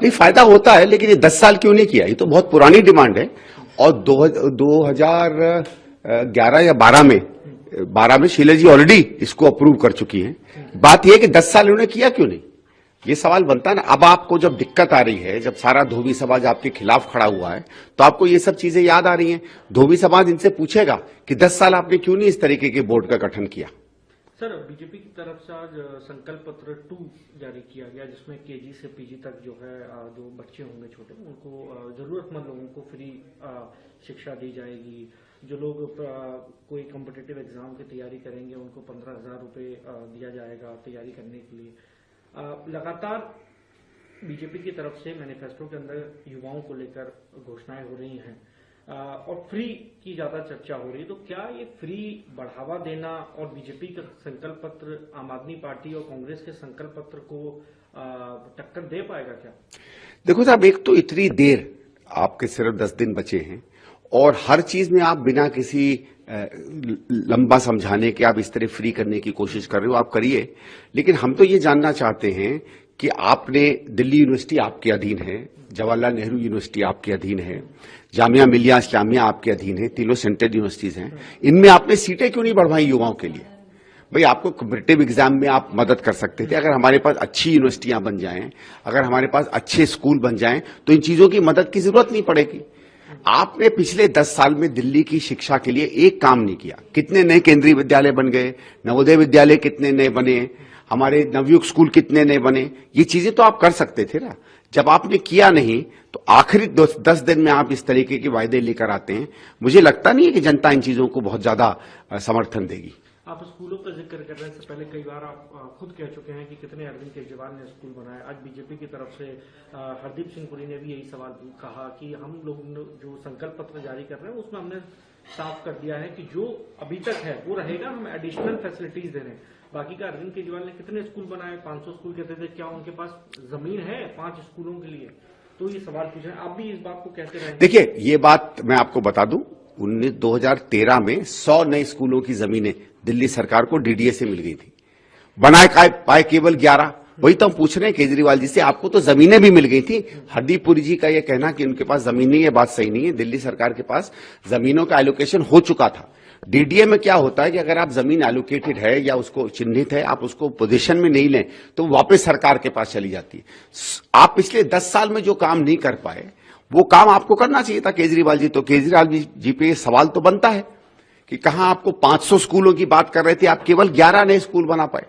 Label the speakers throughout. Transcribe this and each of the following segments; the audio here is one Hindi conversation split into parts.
Speaker 1: नहीं, फायदा होता है, लेकिन ये 10 साल क्यों नहीं किया? ये तो बहुत पुरानी डिमांड है। और 2011 या 12 में शीला जी ऑलरेडी इसको अप्रूव कर चुकी हैं। बात यह है कि 10 साल उन्होंने किया क्यों नहीं, ये सवाल बनता है ना। अब आपको जब दिक्कत आ रही है, जब सारा धोबी समाज आपके खिलाफ खड़ा हुआ है, तो आपको ये सब चीजें याद आ रही हैं। धोबी समाज इनसे पूछेगा कि 10 साल आपने क्यों नहीं इस तरीके के बोर्ड का गठन किया।
Speaker 2: सर, बीजेपी की तरफ से आज संकल्प पत्र 2 जारी किया गया, जिसमें केजी से पीजी तक जो है जो बच्चे होंगे छोटे, उनको जरूरतमंद लोगों को फ्री शिक्षा दी जाएगी। जो लोग कोई कॉम्पिटिटिव एग्जाम की तैयारी करेंगे उनको 15,000 रुपये दिया जाएगा तैयारी करने के लिए। लगातार बीजेपी की तरफ से मैनिफेस्टो के अंदर युवाओं को लेकर घोषणाएं हो रही हैं और फ्री की ज्यादा चर्चा हो रही है। तो क्या ये फ्री बढ़ावा देना और बीजेपी का संकल्प पत्र आम आदमी पार्टी और कांग्रेस के संकल्प पत्र को टक्कर दे पाएगा क्या?
Speaker 1: देखो साहब, एक तो इतनी देर आपके सिर्फ 10 दिन बचे हैं और हर चीज में आप बिना किसी लंबा समझाने के आप इस तरह फ्री करने की कोशिश कर रहे हो, आप करिए। लेकिन हम तो ये जानना चाहते हैं कि आपने, दिल्ली यूनिवर्सिटी आपके अधीन है, जवाहरलाल नेहरू यूनिवर्सिटी आपके अधीन है, जामिया मिलिया इस्लामिया आपके अधीन है, तीनों सेंट्रल यूनिवर्सिटीज हैं, इनमें आपने सीटें क्यों नहीं बढ़वाई युवाओं के लिए? भाई, आपको कॉम्पिटिटिव एग्जाम में आप मदद कर सकते थे। अगर हमारे पास अच्छी यूनिवर्सिटियां बन जाएं, अगर हमारे पास अच्छे स्कूल बन जाएं, तो इन चीजों की मदद की जरूरत नहीं पड़ेगी। आपने पिछले 10 साल में दिल्ली की शिक्षा के लिए एक काम नहीं किया। कितने नए केंद्रीय विद्यालय बन गए, नवोदय विद्यालय कितने नए बने, हमारे नवयुग स्कूल कितने नए बने, ये चीजें तो आप कर सकते थे ना। जब आपने किया नहीं, तो आखिरी 10 दिन में आप इस तरीके के वायदे लेकर आते हैं। मुझे लगता नहीं है कि जनता इन चीजों को बहुत ज्यादा समर्थन देगी।
Speaker 2: आप स्कूलों का जिक्र करने से पहले कई बार आप खुद कह चुके हैं कि कितने अरविंद केजरीवाल ने स्कूल बनाए। आज बीजेपी की तरफ से हरदीप सिंह पुरी ने भी यही सवाल कहा कि हम लोग जो संकल्प पत्र जारी कर रहे हैं उसमें हमने साफ कर दिया है कि जो अभी तक है वो रहेगा, हम एडिशनल फैसिलिटीज दे रहे हैं। बाकी का अरविंद केजरीवाल ने कितने स्कूल बनाए? 500 स्कूल कहते थे। क्या उनके पास जमीन है 5 स्कूलों के लिए? तो ये सवाल पूछ रहे हैं। आप भी इस बात को कहते रहे।
Speaker 1: देखिए, ये बात मैं आपको बता दूं, 2013 में 100 नए स्कूलों की जमीनें दिल्ली सरकार को डीडीए से मिल गई थी। बनाए पाए केवल 11। वही तो हम पूछ रहे हैं केजरीवाल जी से, आपको तो जमीनें भी मिल गई थी। हरदीप पुरी जी का यह कहना कि उनके पास जमीन नहीं है, बात सही नहीं है। दिल्ली सरकार के पास जमीनों का एलोकेशन हो चुका था। डीडीए में क्या होता है कि अगर आप जमीन एलोकेटेड है या उसको चिन्हित है, आप उसको पोजीशन में नहीं लें तो वापस सरकार के पास चली जाती है। आप पिछले 10 साल में जो काम नहीं कर पाए, वो काम आपको करना चाहिए था केजरीवाल जी। तो केजरीवाल जी पे सवाल तो बनता है कि कहां आपको 500 स्कूलों की बात कर रहे थे, आप केवल 11 नए स्कूल बना पाए।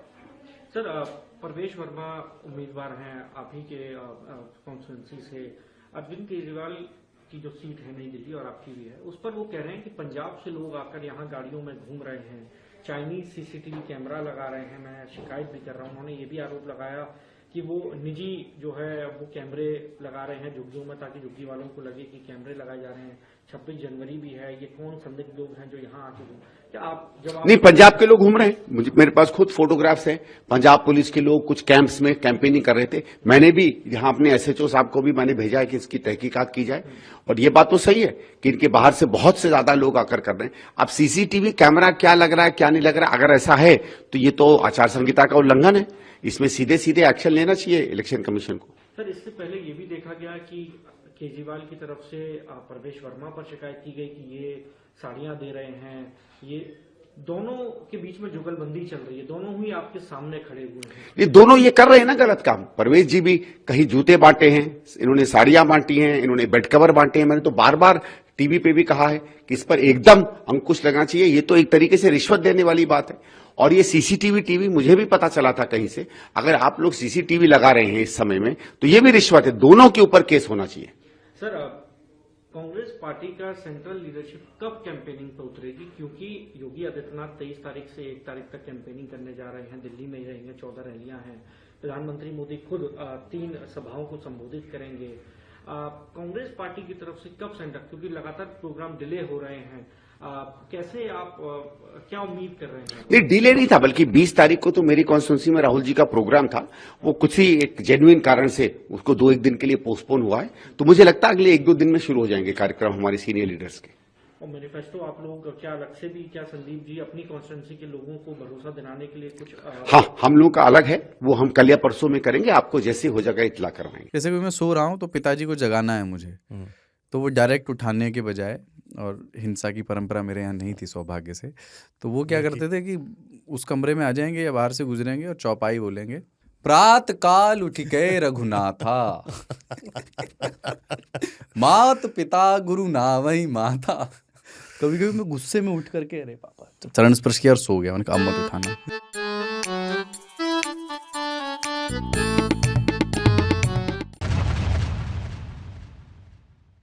Speaker 2: सर, परवेश वर्मा उम्मीदवार हैं आप ही के कॉन्स्टिट्यूंसी से। अरविंद केजरीवाल की जो सीट है नई दिल्ली और आपकी भी है, उस पर वो कह रहे हैं कि पंजाब से लोग आकर यहाँ गाड़ियों में घूम रहे हैं, चाइनीज सीसीटीवी कैमरा लगा रहे हैं। मैं शिकायत भी कर रहा हूँ। उन्होंने ये भी आरोप लगाया कि वो निजी जो है वो कैमरे लगा रहे हैं झुग्गियों में, ताकि झुग्गी वालों को लगे कि कैमरे लगाए जा रहे हैं। 26 जनवरी भी है, ये कौन संदिग्ध लोग हैं जो यहाँ आके क्या आप जवाब?
Speaker 1: नहीं, पंजाब के लोग घूम रहे हैं। मेरे पास खुद फोटोग्राफ्स हैं। पंजाब पुलिस के लोग कुछ कैंप्स में कैंपेनिंग कर रहे थे। मैंने भी यहाँ अपने एसएचओ साहब को भी मैंने भेजा है कि इसकी तहकीकात की जाए। और ये बात तो सही है कि इनके बाहर से बहुत से ज्यादा लोग आकर कर रहे हैं। अब सीसीटीवी कैमरा क्या लग रहा है क्या नहीं लग रहा है, अगर ऐसा है तो ये तो आचार संहिता का उल्लंघन है। इसमें सीधे सीधे एक्शन लेना चाहिए इलेक्शन कमीशन को।
Speaker 2: सर, इससे पहले ये भी देखा गया कि केजरीवाल की तरफ से परवेश वर्मा पर शिकायत की गई कि ये साड़ियां दे रहे हैं। ये दोनों के बीच में जुगलबंदी चल रही है, दोनों ही आपके सामने खड़े हुए हैं।
Speaker 1: ये दोनों ये कर रहे हैं ना गलत काम। परवेश जी भी कहीं जूते बांटे हैं, इन्होंने साड़ियां बांटी हैं, इन्होंने बेड कवर बांटे हैं। मैंने तो बार बार टीवी पे भी कहा है कि इस पर एकदम अंकुश लगाना चाहिए। ये तो एक तरीके से रिश्वत देने वाली बात है। और ये सीसीटीवी मुझे भी पता चला था कहीं से, अगर आप लोग सीसीटीवी लगा रहे हैं इस समय में तो ये भी रिश्वत है। दोनों के ऊपर केस होना चाहिए।
Speaker 2: सर, कांग्रेस पार्टी का सेंट्रल लीडरशिप कब कैंपेनिंग पर उतरेगी? क्योंकि योगी आदित्यनाथ 23 तारीख से 1 तारीख तक कैंपेनिंग करने जा रहे हैं। दिल्ली में ही रहेंगे, 14 रैलियां हैं। प्रधानमंत्री मोदी खुद 3 सभाओं को संबोधित करेंगे। कांग्रेस पार्टी की तरफ से कब सेंटर, क्योंकि लगातार प्रोग्राम डिले हो रहे हैं, कैसे आप क्या उम्मीद कर रहे हैं?
Speaker 1: नहीं, डिले नहीं था, बल्कि 20 तारीख को तो मेरी कॉन्स्टिट्यूंसी में राहुल जी का प्रोग्राम था। वो कुछ ही एक जेन्युइन कारण से उसको 2-1 दिन के लिए पोस्टपोन हुआ है। तो मुझे लगता है अगले 1-2 दिन में शुरू हो जाएंगे कार्यक्रम हमारे सीनियर लीडर्स के।
Speaker 2: और मैनिफेस्टो आप लोग क्या अलग से भी, क्या संदीप जी अपनी कॉन्स्टिट्यूंसी के लोगों को भरोसा दिलाने के लिए कुछ
Speaker 1: हाँ, हम लोगों का अलग है, वो हम कल या परसों में करेंगे, आपको जैसे हो जाएगा इतला करवाएंगे।
Speaker 3: जैसे कि मैं सो रहा हूँ तो पिताजी को जगाना है मुझे, तो वो डायरेक्ट उठाने के बजाय, और हिंसा की परंपरा मेरे यहाँ नहीं थी सौभाग्य से, तो वो क्या करते थे कि उस कमरे में आ जाएंगे या बाहर से गुजरेंगे और चौपाई बोलेंगे, प्रात काल उठ के रघुनाथा मात पिता गुरु नावई माता। कभी कभी मैं गुस्से में उठ करके अरे पापा चरण स्पर्श किया और सो गया, मैंने कहा अब मत उठाना।